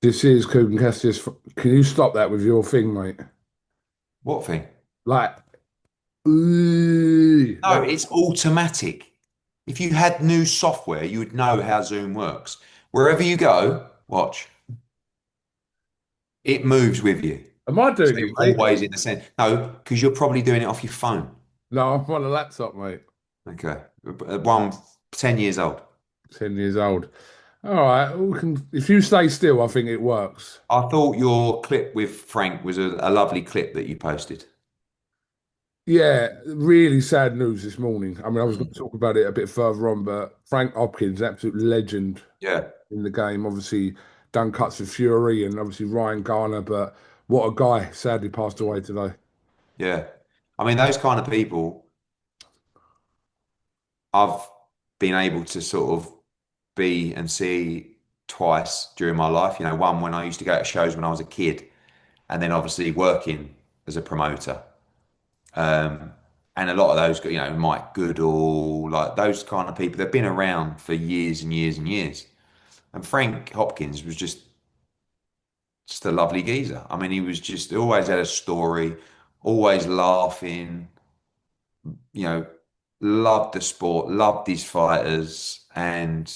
This is KUGAN CASSIUS. Can you stop that with your thing, mate? What thing? Like, ooh, No, it's automatic. If you had new software, you would know how Zoom works. Wherever you go, watch, it moves with you. am I So doing you're it, mate? always in the center. No, because you're probably doing it off your phone. No, I'm on a laptop, mate. Okay. One 10 years old. 10 years old. All right, we can. If you stay still, I think it works. I thought your clip with Frank was a lovely clip that you posted. Yeah, really sad news this morning. I mean, I was going Mm. to talk about it a bit further on, but Frank Hopkins, absolute legend Yeah, in the game, obviously done cuts with Fury and obviously Ryan Garner, but what a guy! Sadly passed away today. yeah. I mean, those kind of people, I've been able to sort of be and see twice during my life. One when I used to go to shows when I was a kid, and then obviously working as a promoter. Um, and a lot of those, Mike Goodall, like those kind of people, they've been around for years and years and years. And Frank Hopkins was just a lovely geezer. I mean, he was just always had a story, always laughing, you know, loved the sport, loved his fighters, and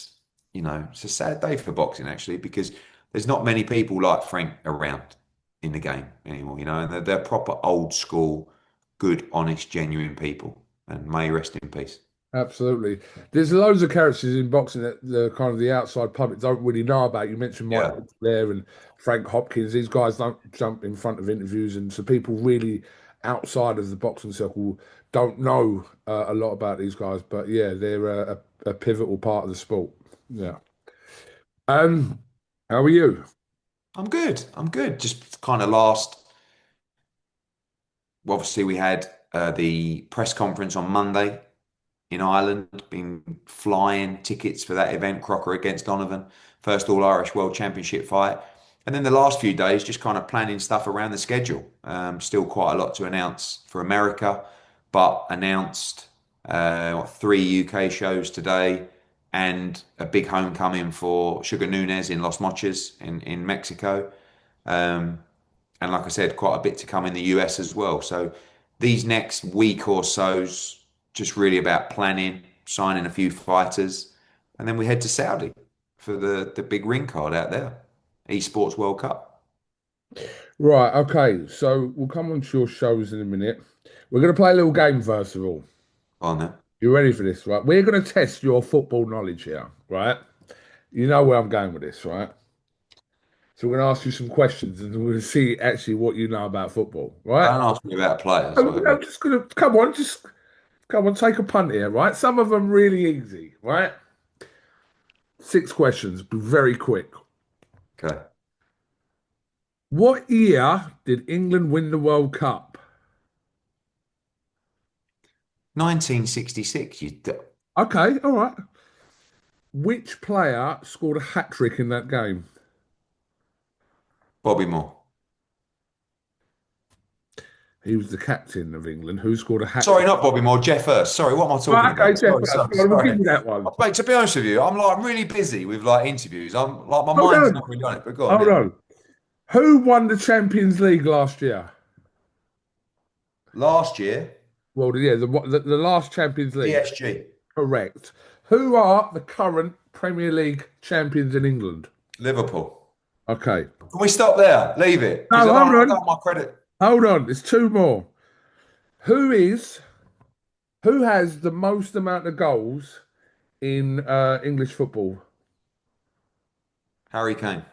it's a sad day for boxing actually because there's not many people like Frank around in the game anymore. And they're proper old school, good, honest, genuine people. And may he rest in peace. Absolutely. There's loads of characters in boxing that the kind of the outside public don't really know about. You mentioned Mike Yeah, Blair and Frank Hopkins. These guys don't jump in front of interviews, and so people really outside of the boxing circle don't know a lot about these guys. But yeah, they're a pivotal part of the sport. Yeah. Um, how are you? I'm good. I'm good. Just kind of last. Obviously, we had the press conference on Monday in Ireland, been flying tickets for that event, Crocker against Donovan, first All Irish World Championship fight. And then the last few days, just kind of planning stuff around the schedule. Still quite a lot to announce for America, but announced three UK shows today and a big homecoming for Sugar Nunez in Los Mochis in Mexico. Um, and like I said, quite a bit to come in the US as well. So these next week or so's just really about planning, signing a few fighters, and then we head to Saudi for the big ring card out there, Esports World Cup. Right. Okay. So we'll come on to your shows in a minute. We're going to play a little game first of all. On there. You ready for this, right? We're going to test your football knowledge here, right? You know where I'm going with this, right? So we're going to ask you some questions and we're going to see actually what you know about football, right? Don't ask me about players, whatever. I'm just going to come on, take a punt here, right? Some of them really easy, right? 6 questions, be very quick. Okay. What year did England win the World Cup? 1966. Okay, all right. Which player scored a hat trick in that game? Bobby Moore. He was the captain of England. Who scored a hat Sorry, trick? not Bobby Moore. Jeff Hurst. Sorry, what am I talking Right, okay, about? Jeff, Sorry, that's sorry, fine. We'll give sorry. you that one. Oh, mate, to be honest with you, I'm really busy with like interviews. I'm like my Hold mind's on, not really on it. But go on, hold yeah. on. Who won the Champions League last year? Last year, Well, yeah, the last Champions League. PSG, Correct. Who are the current Premier League champions in England? Liverpool. Okay. Can we stop there? Leave it because No, hold I on. don't want my credit. Hold on. There's two more. Who is who has the most amount of goals in English football? Harry Kane.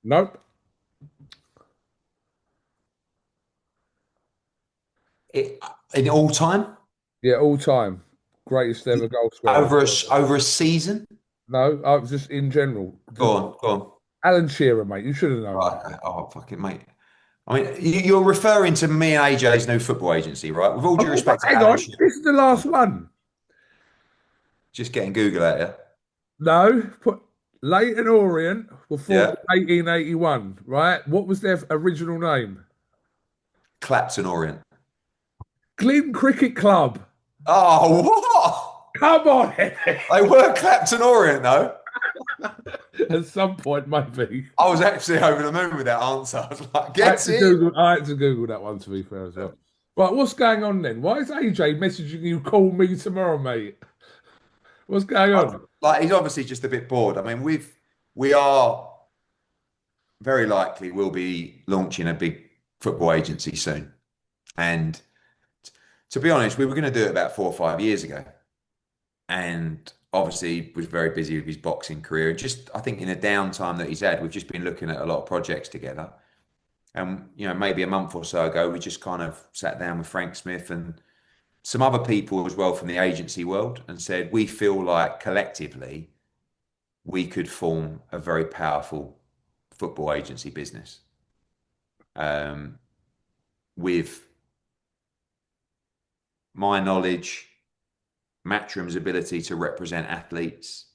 Nope. It, in all time, Yeah, all time. Greatest ever goal scorer. over a season. No, I was just in general. Go on, go on. Alan Shearer, mate. You should have known that. Right. Oh, fucking mate. I mean, you're referring to me and AJ's new football agency, right? With all due Oh, but respect to hang Alan on. Shearer, This is the last one. just getting Google at you. No, put Leighton Orient were formed Yeah, in 1881, right? What was their original name? Clapton Orient. Glyn Cricket Club. Oh, what? Come on. They were Clapton Orient, though. At some point, maybe. I was actually over the moon with that answer. I was like, I had get to it? Google. I had to Google that one to be fair as well. Right, what's going on then? Why is AJ messaging you? Call me tomorrow, mate. What's going on? Like he's obviously just a bit bored. I mean, we are very likely will be launching a big football agency soon. And to be honest, we were going to do it about 4 or 5 years ago. And obviously was very busy with his boxing career. Just I think in the downtime that he's had, we've just been looking at a lot of projects together. And maybe a month or so ago, we just kind of sat down with Frank Smith and some other people as well from the agency world and said, we feel like collectively we could form a very powerful football agency business um, with my knowledge, Matchroom's ability to represent athletes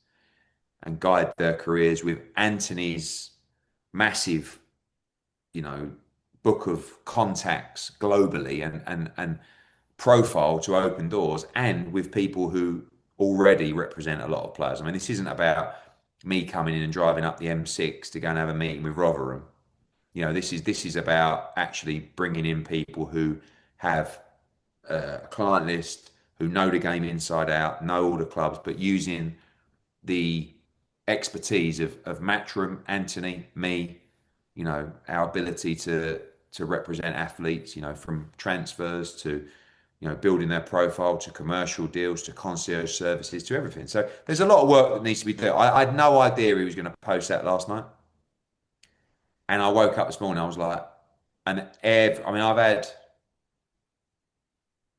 and guide their careers, with Anthony's massive, you know, book of contacts globally and profile to open doors, and with people who already represent a lot of players. I mean, this isn't about me coming in and driving up the M6 to go and have a meeting with Rotherham. This is about actually bringing in people who have a client list, who know the game inside out, know all the clubs, but using the expertise of Matchroom, Anthony, me, our ability to represent athletes, from transfers to, building their profile to commercial deals to concierge services to everything. So there's a lot of work that needs to be done. I had no idea he was going to post that last night. And I woke up this morning, I was like, I mean, I've had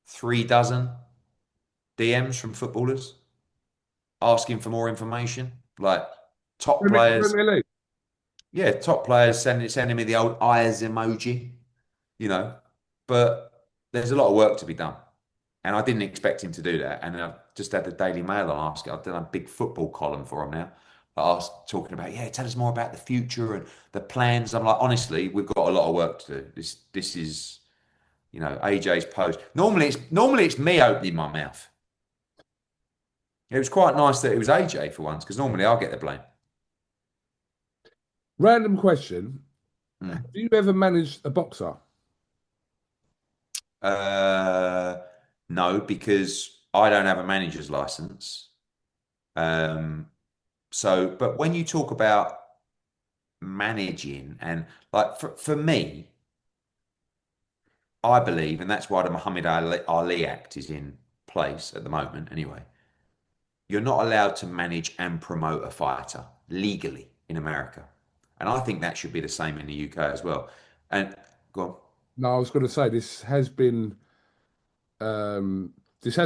3 dozen DMs from footballers asking for more information, like top players. Premier League. Yeah, top players sending me the old eyes emoji, you know. But there's a lot of work to be done. And I didn't expect him to do that. And I just had the Daily Mail on asking. I've done a big football column for him now. I asked, talking about, yeah, tell us more about the future and the plans. I'm like, honestly, we've got a lot of work to do. This is, AJ's post. Normally it's me opening my mouth. It was quite nice that it was AJ for once, because normally I'll get the blame. Random question. Have Mm. you ever managed a boxer? Uh, no, because I don't have a manager's license. Um, but when you talk about managing and like for me, I believe, and that's why the Muhammad Ali Act is in place at the moment anyway. You're not allowed to manage and promote a fighter legally in America. And I think that should be the same in the UK as well. And go on. No, I was going to say this has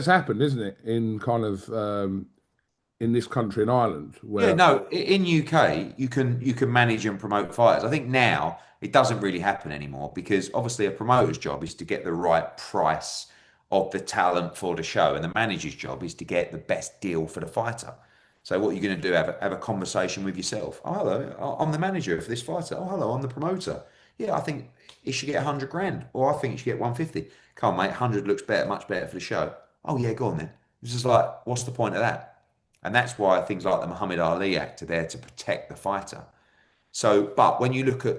happened, isn't it? In kind of in this country in Ireland, Yeah, where no, in UK you can manage and promote fighters. I think now it doesn't really happen anymore because obviously a promoter's job is to get the right price of the talent for the show, and the manager's job is to get the best deal for the fighter. So what you're going to do, have a conversation with yourself. Oh, hello, I'm the manager for this fighter. Oh, hello, I'm the promoter. Yeah, I think he should get 100 grand, or I think he should get 150. Come on, mate, 100 looks better, much better for the show. Oh yeah, go on then. It's just like, what's the point of that? And that's why things like the Muhammad Ali Act are there to protect the fighter. So, but when you look at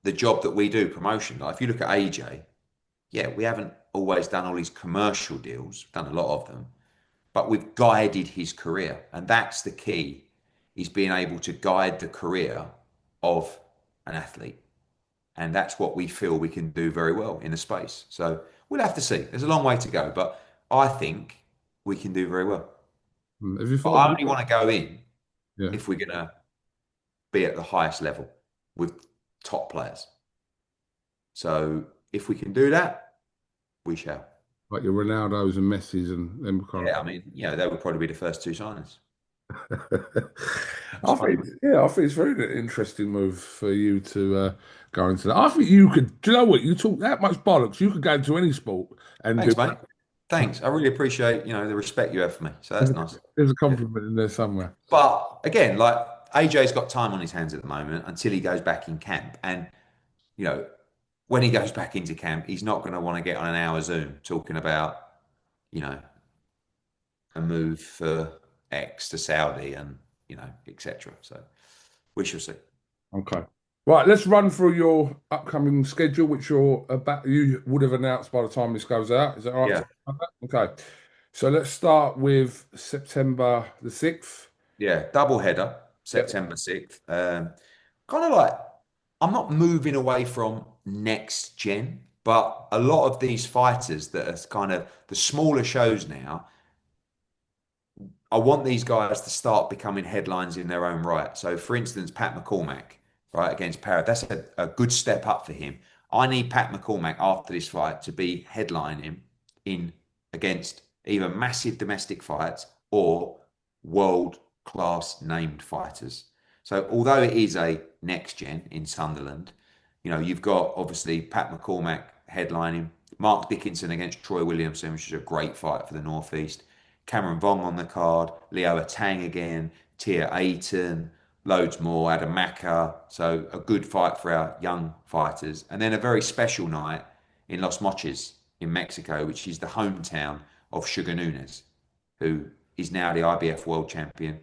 the job that we do, promotion, like if you look at AJ, yeah, we haven't always done all these commercial deals, done a lot of them, but we've guided his career. And that's the key, is being able to guide the career of an athlete. And that's what we feel we can do very well in the space. So we'll have to see. There's a long way to go, but I think we can do very well. have you But thought I of only want to go in yeah, if we're going to be at the highest level with top players. So if we can do that, we shall. like your Ronaldos and Messis and them kind Yeah, I mean, they would probably be the first two signings. of. It's funny. I think it's very interesting move for you to go into that. I think you could. Do you know what? You talk that much bollocks, you could go into any sport and do Thanks, mate. Thanks. I really appreciate, the respect you have for me. So that's nice. There's a Yeah. compliment in there somewhere. But again, like AJ's got time on his hands at the moment until he goes back in camp. And, you know, when he goes back into camp, he's not going to want to get on an hour Zoom talking about, you know, a move for X to Saudi and, etc. So we shall see. Okay. Right, let's run through your upcoming schedule, which you would have announced by the time this goes out. Is that all right? Yeah. Okay. So let's start with September the 6th. Yeah, double header, Yep. September 6th. Kind of like, I'm not moving away from next gen, but a lot of these fighters that are kind of the smaller shows now, I want these guys to start becoming headlines in their own right. So, for instance, Pat McCormack, right, against Parrott, that's a good step up for him. I need Pat McCormack after this fight to be headlining in against either massive domestic fights or world class named fighters. So, although it is a next gen in Sunderland, you've got obviously Pat McCormack headlining, Mark Dickinson against Troy Williamson, which is a great fight for the Northeast. Cameron Vong on the card, Leo Atang again, Tia Ayton, loads more, Adam Maka. So a good fight for our young fighters. And then a very special night in Los Mochis in Mexico, which is the hometown of Sugar Nunes, who is now the IBF world champion.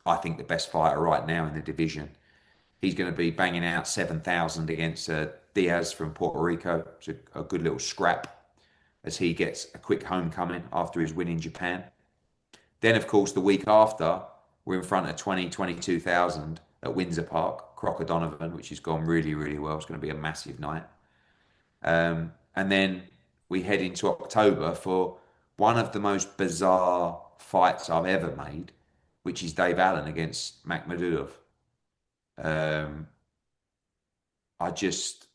I think the best fighter right now in the division. He's going to be banging out 7,000 against Diaz from Puerto Rico. It's a good little scrap as he gets a quick homecoming after his win in Japan. Then, of course, the week after, we're in front of 22,000 at Windsor Park, Croc O'Donovan, which has gone really, really well. It's going to be a massive night. And then we head into October for one of the most bizarre fights I've ever made, which is Dave Allen against Makhmudov. Um, I just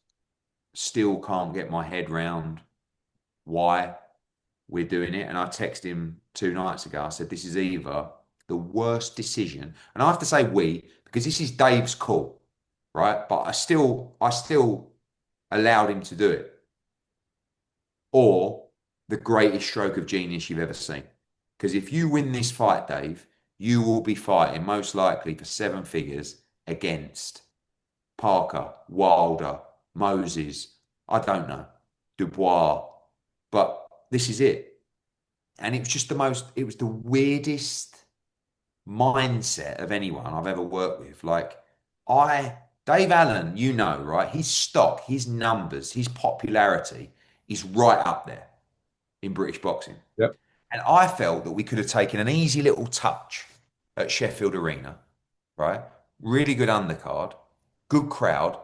still can't get my head round why we're doing it. And I texted him 2 nights ago. I said, this is either the worst decision. And I have to say we, because this is Dave's call, right? But I still allowed him to do it. Or the greatest stroke of genius you've ever seen. Because if you win this fight, Dave, you will be fighting most likely for 7 figures against Parker, Wilder, Moses, I don't know, Dubois. But this is it. And it was the weirdest mindset of anyone I've ever worked with. Dave Allen, right? His stock, his numbers, his popularity is right up there in British boxing. Yep. And I felt that we could have taken an easy little touch at Sheffield Arena, right? Really good undercard, good crowd,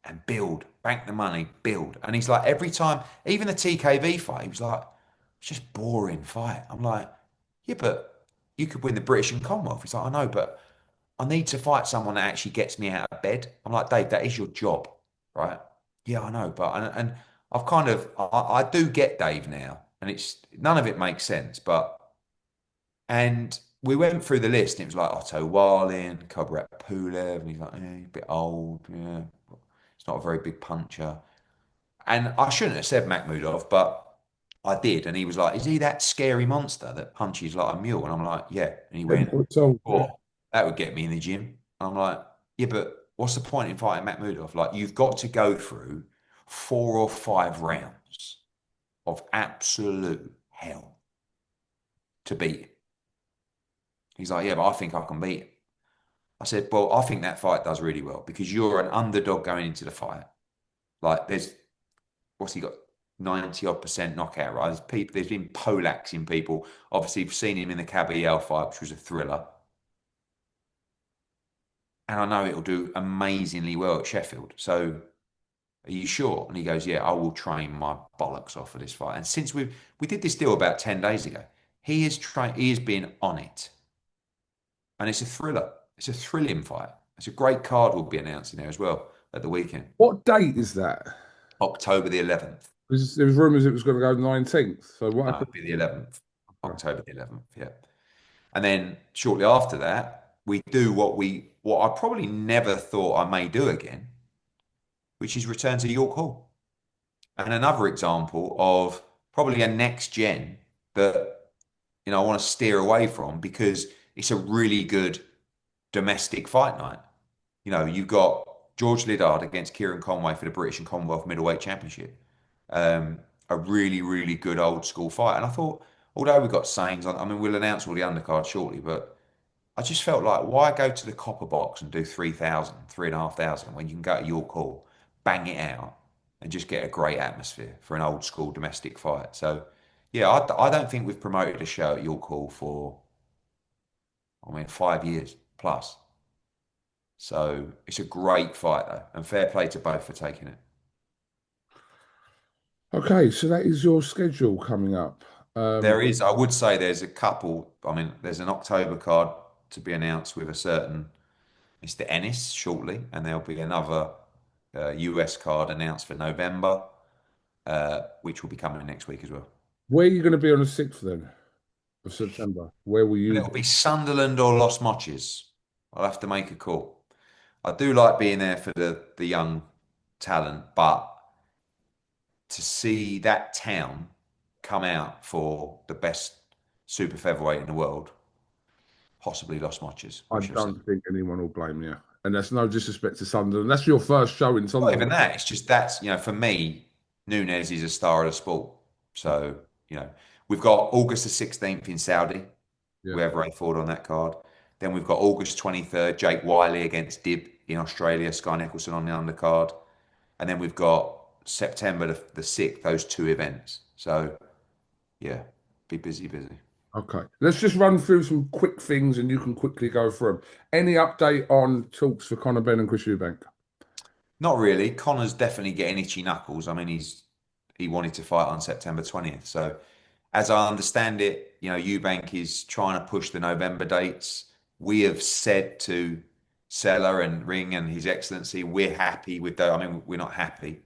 and build, bank the money, build. And he's like, every time, even the TKV fight, he was like, it's just boring fight. I'm like, yeah, but you could win the British and Commonwealth. He's like, I know, but I need to fight someone that actually gets me out of bed. I'm like, Dave, that is your job, right? Yeah, I know, but and I've kind of I do get Dave now, and it's none of it makes sense, but and we went through the list, and it was like Otto Warlin, Kubrat Pulev, and he's like, a bit old, yeah, it's not a very big puncher. And I shouldn't have said Makhmudov, but I did. And he was like, is he that scary monster that punches like a mule? And I'm like, yeah. And he went, 10 foot tall. oh, that would get me in the gym. And I'm like, yeah, but what's the point in fighting Makhmudov? Like, you've got to go through 4 or 5 rounds of absolute hell to beat him. He's like, yeah, but I think I can beat him. I said, well, I think that fight does really well because you're an underdog going into the fight. Like, what's he got? 90 odd percent knockout, right? There's been Polaks in people. Obviously, you've seen him in the Caballero fight, which was a thriller. And I know it'll do amazingly well at Sheffield. So are you sure? And he goes, yeah, I will train my bollocks off for this fight. And since we did this deal about 10 days ago, he has been on it. And it's a thriller. It's a thrilling fight. It's a great card we'll be announcing there as well at the weekend. What date is that? October the 11th. There was rumours it was going to go 19th. So what No, happened? it'd be the 11th. October the 11th, yeah. And then shortly after that, we do what I probably never thought I may do again, which is return to York Hall. And another example of probably a next gen that I want to steer away from because it's a really good domestic fight night. You've got George Liddard against Kieran Conway for the British and Commonwealth Middleweight Championship. A really, really good old school fight. And I thought, although we've got sayings on, I mean, we'll announce all the undercards shortly, but I just felt like, why go to the copper box and do 3,000, 3,500 when you can go to York Hall, bang it out, and just get a great atmosphere for an old school domestic fight. So, yeah, I don't think we've promoted a show at York Hall for, I mean, 5 years plus. So it's a great fight though, and fair play to both for taking it. Okay, so that is your schedule coming up. There is, I would say there's a couple, I mean, there's an October card to be announced with a certain Mr. Ennis shortly, and there'll be another US card announced for November, which will be coming next week as well. Where are you going to be on the 6th then of September? Where will And you it'll be? be Sunderland or Los Mochis. I'll have to make a call. I do like being there for the young talent, but to see that town come out for the best super featherweight in the world, possibly Los Mochis. I We shall see. don't think anyone will blame you. And that's no disrespect to Sunderland. That's your first show in Not even Sunderland. that. It's just that's, for me, Nunes is a star of the sport. So, we've got August the 16th in Saudi. Yeah. We have Ray Ford on that card. Then we've got August 23rd, Jake Wiley against Dib in Australia, Sky Nicholson on the undercard. And then we've got September the 6th, those two events. So, yeah, be busy, busy. Okay. Let's just run through some quick things and you can quickly go through them. Any update on talks for Conor Benn and Chris Eubank? Not really. Connor's definitely getting itchy knuckles. I mean, he wanted to fight on September 20th. So, as I understand it, Eubank is trying to push the November dates. We have said to Seller and Ring and His Excellency, we're happy with that. I mean, we're not happy.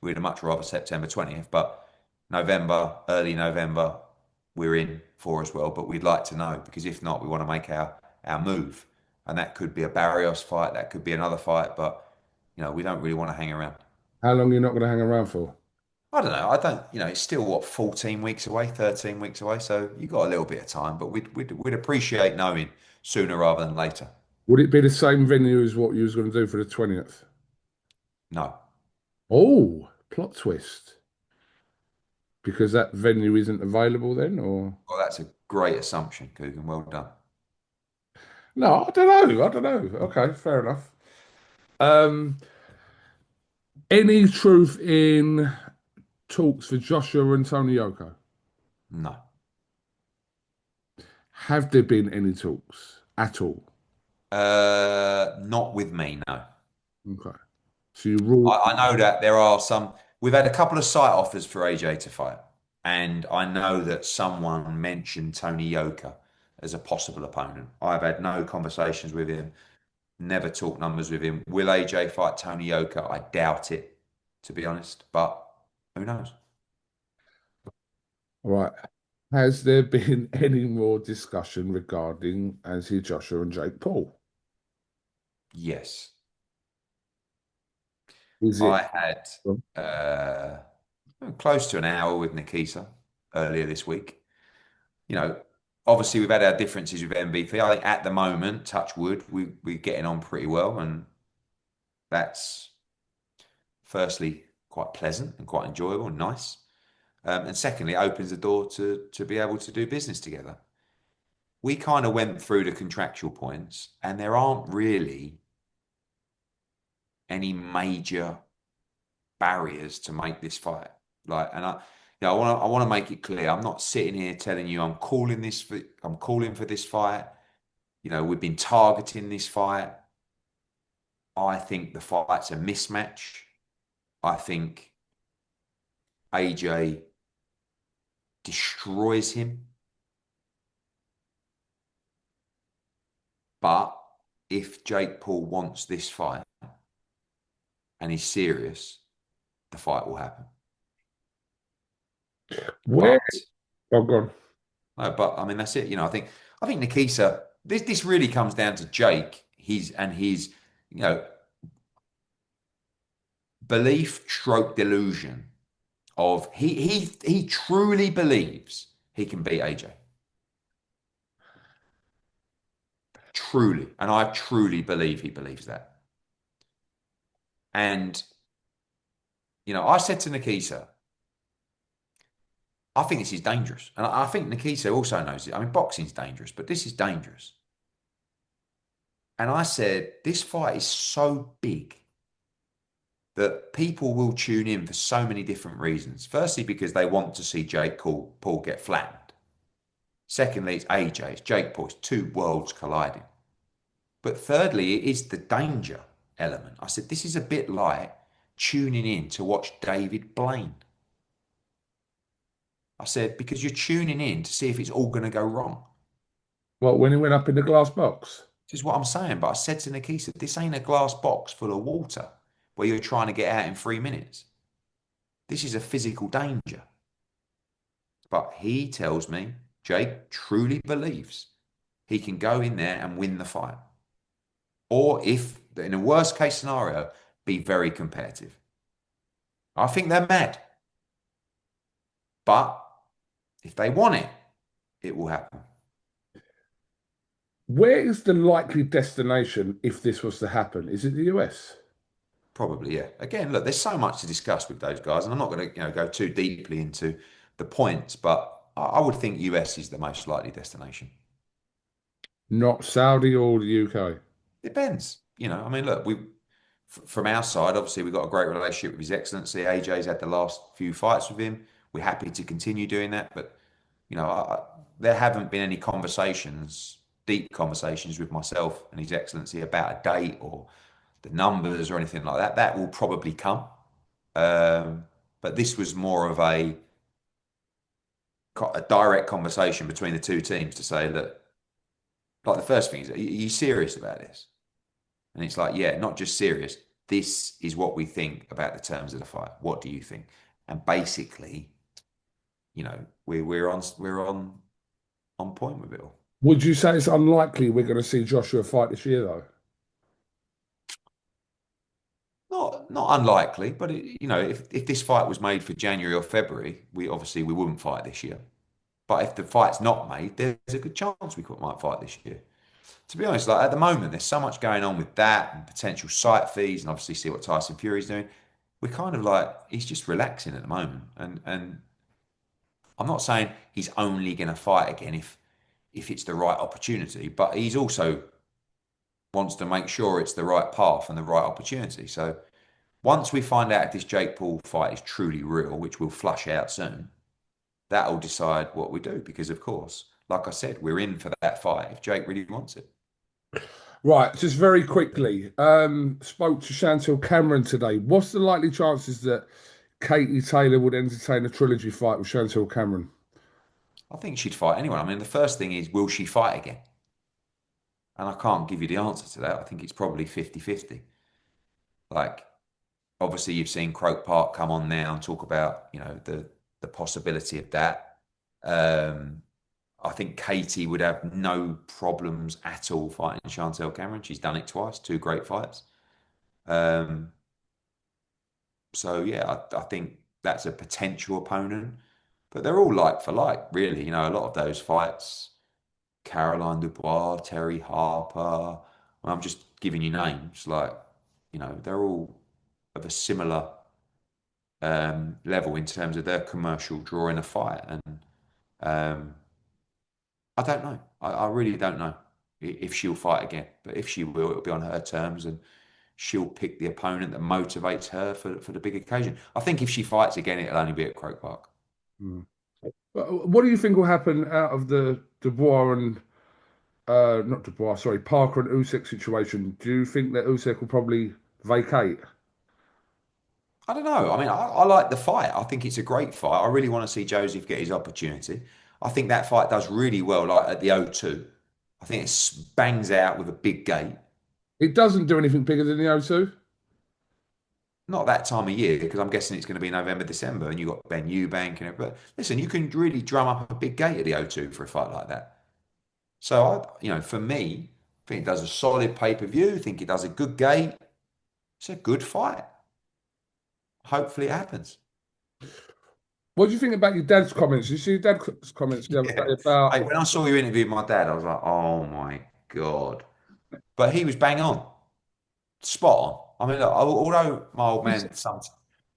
We'd much rather September 20th, but November, early November, we're in for as well. But we'd like to know because if not, we want to make our move. And that could be a Barrios fight, that could be another fight, but we don't really want to hang around. How long are you not going to hang around for? I don't know. I don't, it's still what, 14 weeks away, 13 weeks away. So you got a little bit of time, but we'd appreciate knowing sooner rather than later. Would it be the same venue as what you was going to do for the 20th? No. Oh, plot twist. Because that venue isn't available then, or? Well, that's a great assumption, Coogan. Well done. No, I don't know. I don't know. Okay, fair enough. Um, any truth in talks for Joshua and Tony Yoko? No. Have there been any talks at all? Not with me, no. Okay. So you rule. I know that there are some. We've had a couple of site offers for AJ to fight, and I know that someone mentioned Tony Yoka as a possible opponent. I've had no conversations with him, never talked numbers with him. Will AJ fight Tony Yoka? I doubt it, to be honest, but who knows? All right. Has there been any more discussion regarding Anthony Joshua and Jake Paul? Yes, Is it? I had close to an hour with Nikita earlier this week. You know, obviously we've had our differences with MVP. I think at the moment, touch wood, we're getting on pretty well, and that's firstly quite pleasant and quite enjoyable and nice. And secondly, it opens the door to be able to do business together. We kind of went through the contractual points, and there aren't really any major barriers to make this fight. Like, and I want to make it clear. I'm not sitting here telling you I'm calling for this fight. We've been targeting this fight. I think the fight's a mismatch. I think AJ destroys him. But if Jake Paul wants this fight and he's serious, the fight will happen. Where? But Oh, God. no, but I mean that's it. I think Nikita. This really comes down to Jake. His belief stroke delusion of he truly believes he can beat AJ. Truly, and I truly believe he believes that. And I said to Nikita, I think this is dangerous, and I think Nikita also knows it. I mean, boxing's dangerous, but this is dangerous. And I said, this fight is so big that people will tune in for so many different reasons. Firstly, because they want to see Paul get flattened. Secondly, it's AJ, it's Jake Paul, it's two worlds colliding. But thirdly, it is the danger element. I said, this is a bit like tuning in to watch David Blaine. I said, because you're tuning in to see if it's all going to go wrong. Well, when he went up in the glass box. This is what I'm saying. But I said to Nikita, this ain't a glass box full of water where you're trying to get out in 3 minutes. This is a physical danger. But he tells me, Jake truly believes he can go in there and win the fight. Or if, in a worst case scenario, be very competitive. I think they're mad. But if they want it, it will happen. Where is the likely destination if this was to happen? Is it the US? Probably, yeah. Again, look, there's so much to discuss with those guys, and I'm not going to, go too deeply into the points, but I would think US is the most likely destination. Not Saudi or the UK? Depends. I mean, look, from our side, obviously, we've got a great relationship with His Excellency. AJ's had the last few fights with him. We're happy to continue doing that, but there haven't been any conversations, deep conversations with myself and His Excellency about a date or the numbers or anything like that. That will probably come. But this was more of a direct conversation between the two teams to say, look, like the first thing is, are you serious about this? And it's like, yeah, not just serious. This is what we think about the terms of the fight. What do you think? And basically, we're on point with it all. Would you say it's unlikely we're going to see Joshua fight this year, though? Not unlikely, but if this fight was made for January or February, we wouldn't fight this year. But if the fight's not made, there's a good chance we might fight this year. To be honest, like at the moment, there's so much going on with that and potential site fees, and obviously see what Tyson Fury's doing. We're kind of like he's just relaxing at the moment, and I'm not saying he's only going to fight again if it's the right opportunity, but he's also wants to make sure it's the right path and the right opportunity. So once we find out if this Jake Paul fight is truly real, which will flush out soon, that'll decide what we do. Because of course, like I said, we're in for that fight if Jake really wants it. Right, just very quickly. Spoke to Chantel Cameron today. What's the likely chances that Katie Taylor would entertain a trilogy fight with Chantel Cameron? I think she'd fight anyone. I mean, the first thing is, will she fight again? And I can't give you the answer to that. I think it's probably 50-50. Like, obviously, you've seen Croke Park come on now and talk about, the possibility of that. I think Katie would have no problems at all fighting Chantel Cameron. She's done it twice, two great fights. So yeah, I think that's a potential opponent, but they're all like for like, really. A lot of those fights, Caroline Dubois, Terry Harper. I'm just giving you names, like they're all of a similar level in terms of their commercial draw in a fight, and I don't know. I really don't know if she'll fight again, but if she will, it'll be on her terms, and she'll pick the opponent that motivates her for the big occasion. I think if she fights again, it'll only be at Croke Park. Hmm. What do you think will happen out of the Dubois and not Dubois, sorry, Parker and Usyk situation? Do you think that Usyk will probably vacate? I don't know. I mean, I like the fight. I think it's a great fight. I really want to see Joseph get his opportunity. I think that fight does really well, like at the O2. I think it bangs out with a big gate. It doesn't do anything bigger than the O2. Not that time of year, because I'm guessing it's going to be November, December, and you've got BENN-EUBANK and everything. But listen, you can really drum up a big gate at the O2 for a fight like that. So, for me, I think it does a solid pay-per-view. I think it does a good gate. It's a good fight. Hopefully it happens. What do you think about your dad's comments? You see your dad's comments the other Yeah. day about When I saw you interview my dad, I was like, oh my God. But he was bang on. Spot on. I mean, look, although my old he, man, sometimes,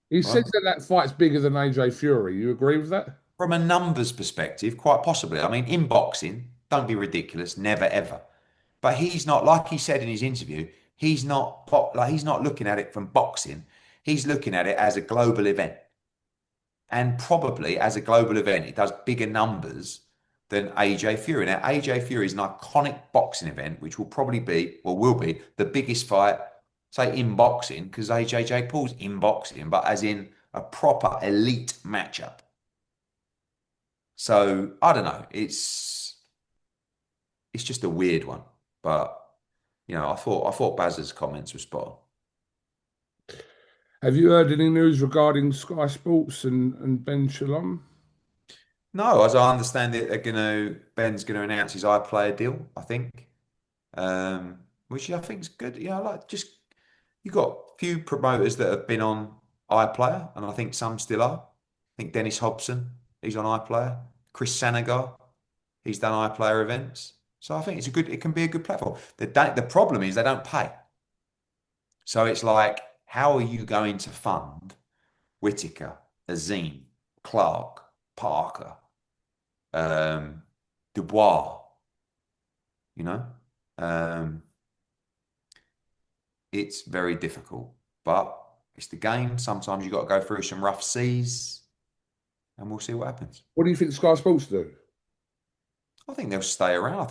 he right, says that that fight's bigger than AJ Fury. You agree with that? from a numbers perspective, quite possibly. I mean, in boxing, don't be ridiculous, never ever. But he's not, like he said in his interview, he's not looking at it from boxing. He's looking at it as a global event. And probably as a global event, it does bigger numbers than AJ Fury. Now, AJ Fury is an iconic boxing event, which will probably be, well, will be the biggest fight, say, in boxing, because Jake Paul's in boxing, but as in a proper elite matchup. So I don't know. It's just a weird one. But I thought Baz's comments were spot on. Have you heard any news regarding Sky Sports and Ben Shalom? No, as I understand it, Ben's gonna announce his iPlayer deal, I think. Which I think is good. Like just you got a few promoters that have been on iPlayer, and I think some still are. I think Dennis Hobson, he's on iPlayer. Chris Sanagar, he's done iPlayer events. So I think it can be a good platform. The problem is they don't pay. So it's like, how are you going to fund Whitaker, Azim, Clark, Parker, Dubois, you know? Um, it's very difficult, but it's the game. Sometimes you've got to go through some rough seas, and we'll see what happens. What do you think Sky Sports do? I think they'll stay around. I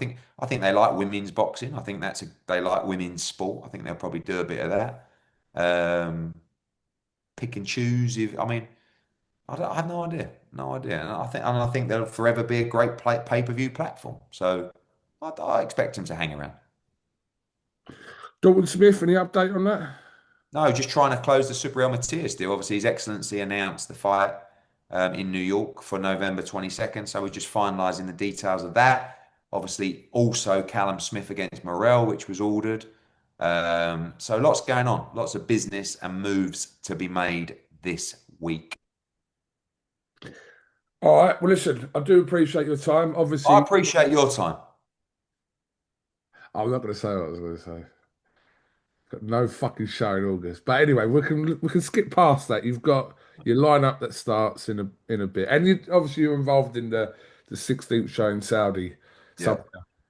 think they like women's boxing. I think they like women's sport. I think they'll probably do a bit of that. Um, Pick and choose. If I mean, I have no idea, no idea. And I think they'll forever be a great pay-per-view platform. So I expect them to hang around. Dalton Smith, any update on that? No, just trying to close the Super Real Matias deal. Obviously, His Excellency announced the fight in New York for November 22nd. So we're just finalising the details of that. Obviously, also Callum Smith against Morrell, which was ordered. So lots going on, lots of business and moves to be made this week. All right. Well, listen, I do appreciate your time. I Obviously, appreciate your time. I'm not going to say what I was going to say. Got no fucking show in August. But anyway, we can skip past that. You've got your lineup that starts in a bit, and you're involved in the 16th show in Saudi Yeah,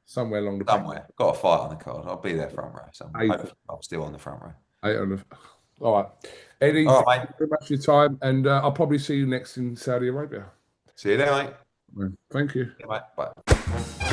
somewhere along the pack. somewhere. Got a fight on the card. I'll be there front row somewhere. Eight, Hopefully, I'm still on the front row. eight on the. All right, Eddie. All Thank right, you mate. very much for your time, and I'll probably see you next in Saudi Arabia. See you there, mate. Thank you. Yeah, mate. Bye.